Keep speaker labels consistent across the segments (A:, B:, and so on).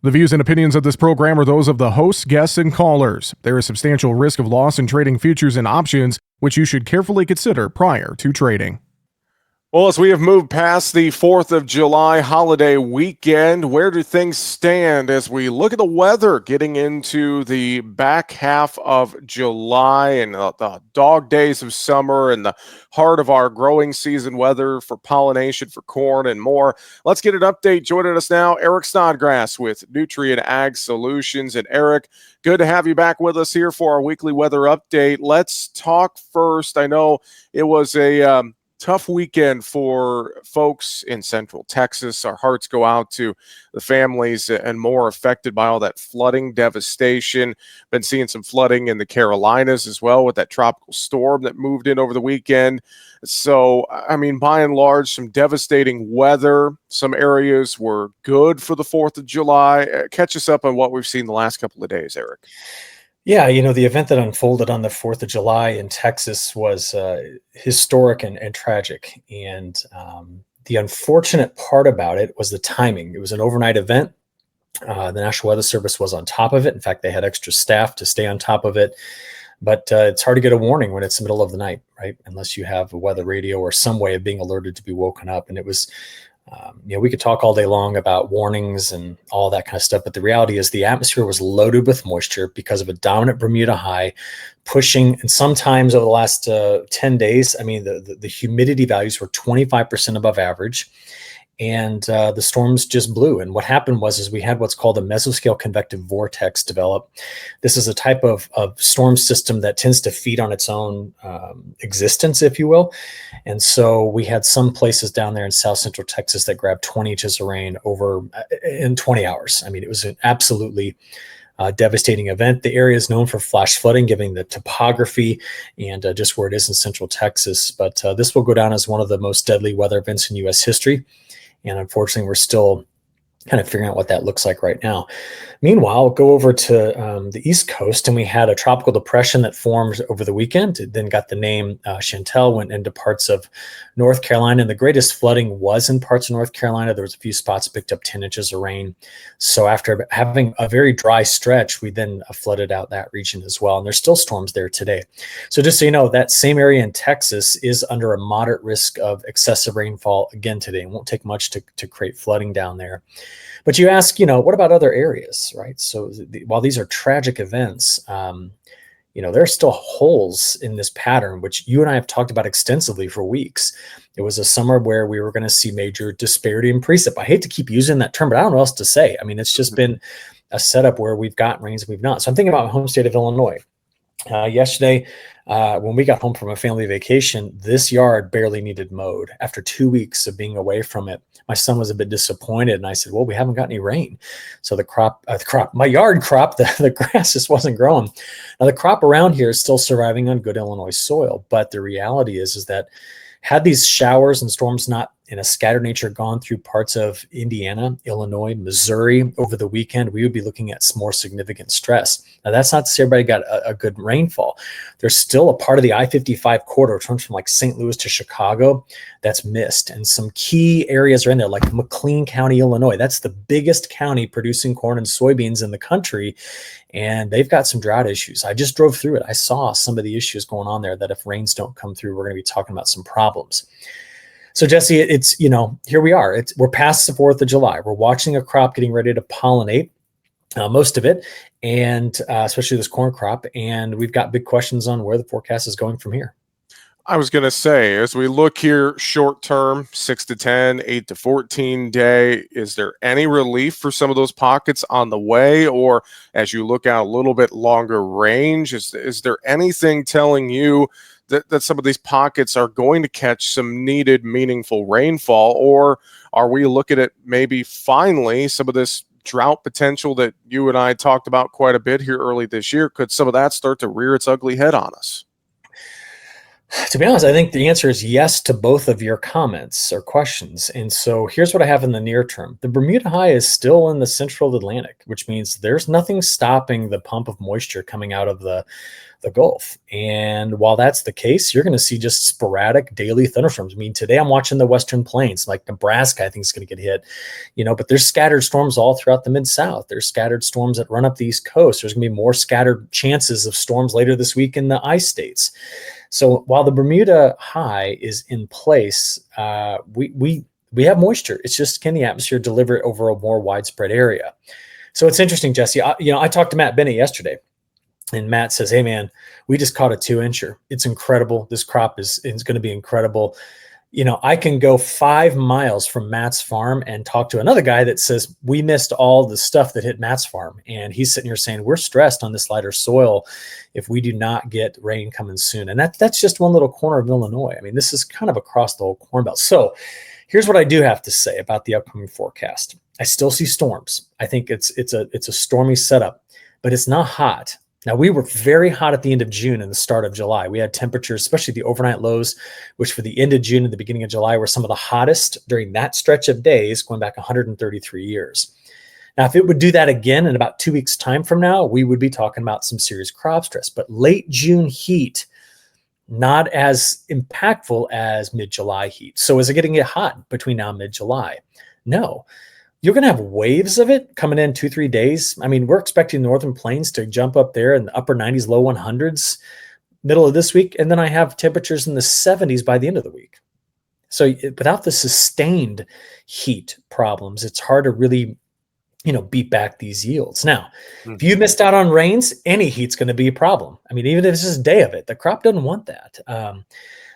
A: The views and opinions of this program are those of the hosts, guests, and callers. There is substantial risk of loss in trading futures and options, which you should carefully consider prior to trading.
B: Well, as we have moved past the 4th of July holiday weekend, where do things stand as we look at the weather getting into the back half of July and the dog days of summer and the heart of our growing season weather for pollination, for corn, and more? Let's get an update. Joining us now, Eric Snodgrass with Nutrien Ag Solutions. And Eric, good to have you back with us here for our weekly weather update. Let's talk first. I know it was a tough weekend for folks in Central Texas. Our hearts go out to the families and more affected by all that flooding devastation. Been seeing some flooding in the Carolinas as well with that tropical storm that moved in over the weekend. So, I mean, by and large, some devastating weather. Some areas were good for the 4th of July. Catch us up on what we've seen the last couple of days, Eric.
C: Yeah, the event that unfolded on the 4th of July in Texas was historic and tragic. And the unfortunate part about it was the timing. It was an overnight event. The National Weather Service was on top of it. In fact, they had extra staff to stay on top of it. But it's hard to get a warning when it's the middle of the night, right? Unless you have a weather radio or some way of being alerted to be woken up. And it was we could talk all day long about warnings and all that kind of stuff, but the reality is the atmosphere was loaded with moisture because of a dominant Bermuda high pushing. And sometimes over the last 10 days, I mean, the humidity values were 25% above average. And the storms just blew. And what happened was we had what's called a mesoscale convective vortex develop. This is a type of storm system that tends to feed on its own existence, if you will. And so we had some places down there in South Central Texas that grabbed 20 inches of rain over in 20 hours. I mean, it was an absolutely devastating event. The area is known for flash flooding, given the topography and just where it is in Central Texas. But this will go down as one of the most deadly weather events in U.S. history. And unfortunately, we're still kind of figuring out what that looks like right now. Meanwhile, go over to the East Coast, and we had a tropical depression that formed over the weekend. It then got the name Chantel, went into parts of North Carolina, and the greatest flooding was in parts of North Carolina. There was a few spots picked up 10 inches of rain. So after having a very dry stretch, we then flooded out that region as well. And there's still storms there today. So just so you know, that same area in Texas is under a moderate risk of excessive rainfall again today. It won't take much to create flooding down there. But you ask, what about other areas, right? So while these are tragic events, there are still holes in this pattern, which you and I have talked about extensively for weeks. It was a summer where we were going to see major disparity in precip. I hate to keep using that term, but I don't know what else to say. I mean, it's just been a setup where we've gotten rains and we've not. So I'm thinking about my home state of Illinois. Yesterday, when we got home from a family vacation, this yard barely needed mowed. After 2 weeks of being away from it, my son was a bit disappointed, and I said, well, we haven't got any rain. So my yard crop, the grass just wasn't growing. Now, the crop around here is still surviving on good Illinois soil, but the reality is that had these showers and storms not in a scattered nature gone through parts of Indiana, Illinois, Missouri over the weekend, we would be looking at some more significant stress. Now, that's not to say everybody got a good rainfall. There's still a part of the I-55 corridor, which runs from like St. Louis to Chicago, that's missed. And some key areas are in there, like McLean County, Illinois. That's the biggest county producing corn and soybeans in the country. And they've got some drought issues. I just drove through it. I saw some of the issues going on there that if rains don't come through, we're going to be talking about some problems. So Jesse, it's, here we are. We're past the 4th of July. We're watching a crop getting ready to pollinate, most of it, and especially this corn crop. And we've got big questions on where the forecast is going from here.
B: I was going to say, as we look here short term, 6 to 10, 8 to 14 day, is there any relief for some of those pockets on the way? Or as you look out a little bit longer range, is there anything telling you that some of these pockets are going to catch some needed meaningful rainfall? Or are we looking at maybe finally some of this drought potential that you and I talked about quite a bit here early this year? Could some of that start to rear its ugly head on us?
C: To be honest, I think the answer is yes to both of your comments or questions. And so here's what I have in the near term. The Bermuda High is still in the central Atlantic, which means there's nothing stopping the pump of moisture coming out of the the Gulf. And while that's the case, you're going to see just sporadic daily thunderstorms. I mean, today I'm watching the Western Plains, like Nebraska, I think is going to get hit, but there's scattered storms all throughout the Mid-South. There's scattered storms that run up the East Coast. There's going to be more scattered chances of storms later this week in the ice states. So while the Bermuda high is in place, we have moisture. It's just, can the atmosphere deliver it over a more widespread area? So it's interesting, Jesse. I talked to Matt Bennett yesterday. And Matt says, hey, man, we just caught a 2-incher. It's incredible. This crop is going to be incredible. I can go 5 miles from Matt's farm and talk to another guy that says, we missed all the stuff that hit Matt's farm. And he's sitting here saying, we're stressed on this lighter soil if we do not get rain coming soon. And that's just one little corner of Illinois. I mean, this is kind of across the whole Corn Belt. So here's what I do have to say about the upcoming forecast. I still see storms. I think it's a stormy setup, but it's not hot. Now, we were very hot at the end of June and the start of July. We had temperatures, especially the overnight lows, which for the end of June and the beginning of July were some of the hottest during that stretch of days going back 133 years. Now, if it would do that again in about 2 weeks' time from now, we would be talking about some serious crop stress. But late June heat, not as impactful as mid-July heat. So is it getting hot between now and mid-July? No. You're going to have waves of it coming in 2-3 days. I mean, we're expecting Northern Plains to jump up there in the upper 90s, low 100s, middle of this week. And then I have temperatures in the 70s by the end of the week. So without the sustained heat problems, it's hard to really, beat back these yields. Now, if you missed out on rains, any heat's going to be a problem. I mean, even if it's just a day of it, the crop doesn't want that.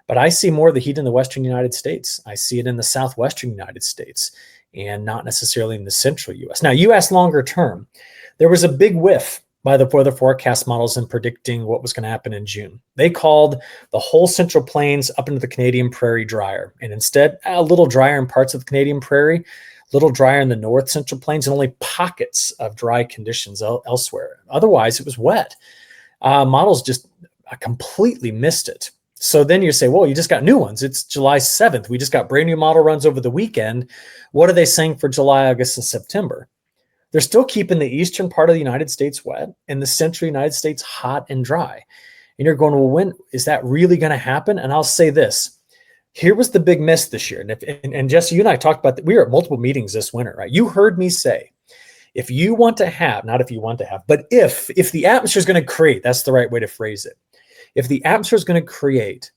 C: But I see more of the heat in the Western United States. I see it in the Southwestern United States, and not necessarily in the central U.S. Now, you asked longer term. There was a big whiff by the weather forecast models in predicting what was going to happen in June. They called the whole Central Plains up into the Canadian Prairie drier, and instead a little drier in parts of the Canadian Prairie, a little drier in the North Central Plains, and only pockets of dry conditions elsewhere. Otherwise, it was wet. Models just completely missed it. So then you say, well, you just got new ones. It's July 7th. We just got brand new model runs over the weekend. What are they saying for July, August, and September? They're still keeping the eastern part of the United States wet and the central United States hot and dry. And you're going, well, when is that really going to happen? And I'll say this. Here was the big miss this year. And Jesse, you and I talked about that. We were at multiple meetings this winter, right? You heard me say, if you want to have, not if you want to have, but if the atmosphere is going to create, that's the right way to phrase it. If the atmosphere is going to create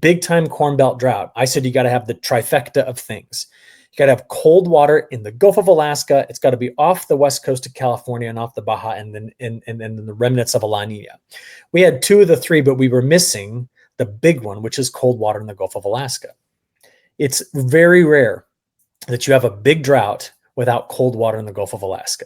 C: big time Corn Belt drought, I said you got to have the trifecta of things. You got to have cold water in the Gulf of Alaska. It's got to be off the west coast of California and off the Baja, and then the remnants of a La Nina. We had 2 of the 3, but we were missing the big one, which is cold water in the Gulf of Alaska. It's very rare that you have a big drought without cold water in the Gulf of Alaska.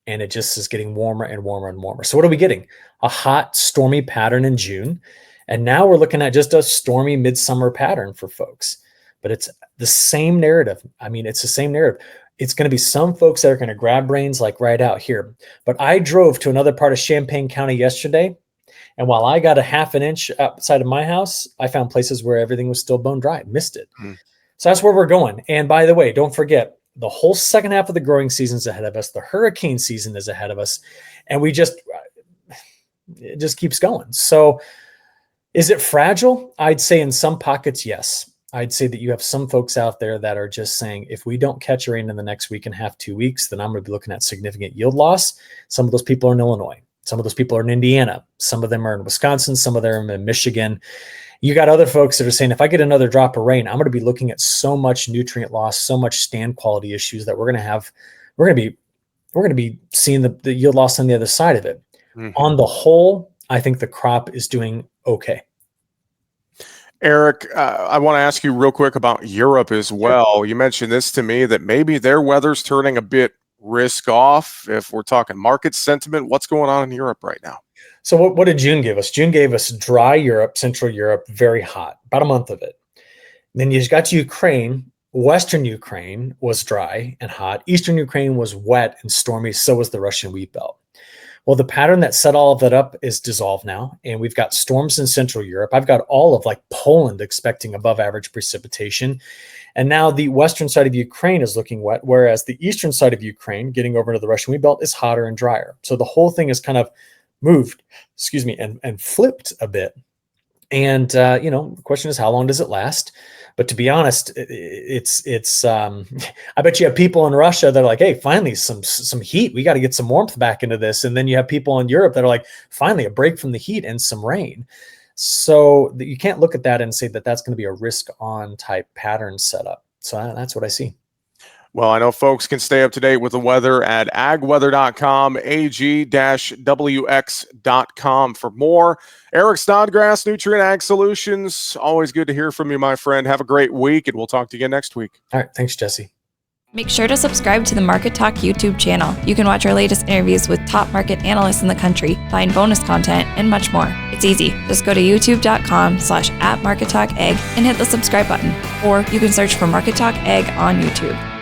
C: And it just is getting warmer and warmer and warmer. So what are we getting? A hot, stormy pattern in June. And now we're looking at just a stormy midsummer pattern for folks. But it's the same narrative. I mean, it's the same narrative. It's going to be some folks that are going to grab brains like right out here. But I drove to another part of Champaign County yesterday. And while I got a half an inch outside of my house, I found places where everything was still bone dry. Missed it. So that's where we're going. And by the way, don't forget, the whole second half of the growing season is ahead of us. The hurricane season is ahead of us. And it just keeps going. So is it fragile? I'd say in some pockets, yes. I'd say that you have some folks out there that are just saying, if we don't catch rain in the next week and a half, 2 weeks, then I'm going to be looking at significant yield loss. Some of those people are in Illinois. Some of those people are in Indiana. Some of them are in Wisconsin. Some of them are in Michigan. You got other folks that are saying, if I get another drop of rain, I'm going to be looking at so much nutrient loss, so much stand quality issues that we're going to be seeing the yield loss on the other side of it. On the whole, I think the crop is doing okay.
B: Eric, I want to ask you real quick about Europe as well. You mentioned this to me, that maybe their weather's turning a bit risk off. If we're talking market sentiment, what's going on in Europe right now?
C: So what did June give us? June gave us dry Europe, Central Europe, very hot, about a month of it. Then you got to Ukraine. Western Ukraine was dry and hot. Eastern Ukraine was wet and stormy. So was the Russian wheat belt. Well, the pattern that set all of that up is dissolved now. And we've got storms in Central Europe. I've got all of like Poland expecting above average precipitation. And now the western side of Ukraine is looking wet, whereas the eastern side of Ukraine, getting over into the Russian wheat belt, is hotter and drier. So the whole thing is kind of moved, and flipped a bit. And the question is, how long does it last? But to be honest, it's I bet you have people in Russia that are like, hey, finally some heat. We got to get some warmth back into this. And then you have people in Europe that are like, finally a break from the heat and some rain. So you can't look at that and say that that's going to be a risk on type pattern setup. So that's what I see.
B: Well, I know folks can stay up to date with the weather at agweather.com, ag-wx.com for more. Eric Snodgrass, Nutrient Ag Solutions. Always good to hear from you, my friend. Have a great week, and we'll talk to you again next week.
C: All right. Thanks, Jesse.
D: Make sure to subscribe to the Market Talk YouTube channel. You can watch our latest interviews with top market analysts in the country, find bonus content, and much more. It's easy. Just go to youtube.com/@MarketTalkAg and hit the subscribe button. Or you can search for Market Talk Ag on YouTube.